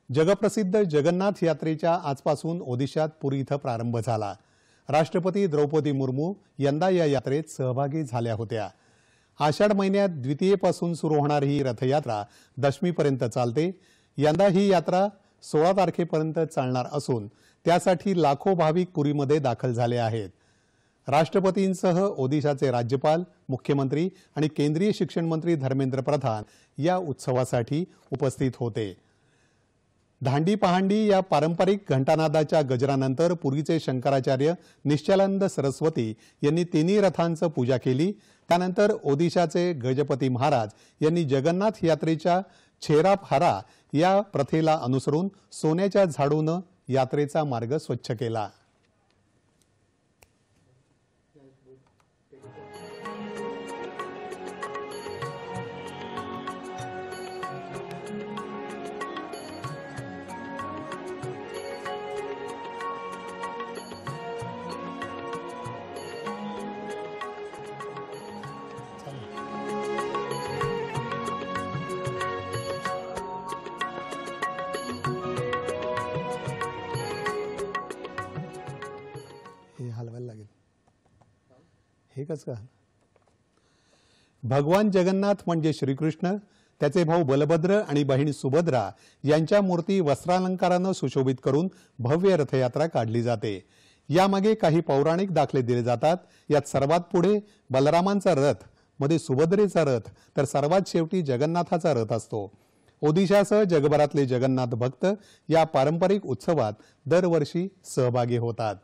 जगप्रसिद्ध जगन्नाथ यात्रेच्या आजपासून ओदिशात पुरी इथं प्रारंभ झाला। राष्ट्रपती द्रौपदी मुर्मू यंदा या यात्रेत सहभागी झाल्या होत्या। आषाढ महिन्यात द्वितीयेपासून सुरू होणारी ही रथयात्रा दशमीपर्यंत चालते। यंदा ही यात्रा 16 तारखेपर्यंत चालणार असून त्यासाठी लाखो भाविक पुरीमध्ये दाखल झाले आहेत। राष्ट्रपतींसह ओदिशाचे राज्यपाल, मुख्यमंत्री आणि केंद्रीय शिक्षण मंत्री धर्मेंद्र प्रधान या उत्सवासाठी उपस्थित होते। धांडी पहांडी या पारंपरिक घंटानादाच्या गजरानंतर पुरीचे शंकराचार्य निश्चलानंद सरस्वती यांनी तिन्ही रथांची पूजा केली। त्यानंतर ओदिशाचे गजपती महाराज यांनी जगन्नाथ यात्रेच्या छेराप हरा या प्रथेला अनुसरून सोन्याच्या झाडूने यात्रेचा मार्ग स्वच्छ केला। हे हलवायला लागेल। हे कसं? भगवान जगन्नाथ म्हणजे श्रीकृष्ण, त्याचे भाऊ बलभद्र आणि बहीण सुभद्रा यांच्या मूर्ती वस्त्रालंकाराने सुशोभित करून भव्य रथयात्रा काढली जाते। यामागे काही पौराणिक दाखले दिले जातात। यात सर्वात पुढे बलरामांचा रथ, मध्ये सुभद्रेचा रथ, तर सर्वात शेवटी जगन्नाथाचा रथ असतो। ओदिशासह जगभरातले जगन्नाथ भक्त या पारंपरिक उत्सवात दरवर्षी सहभागी होतात।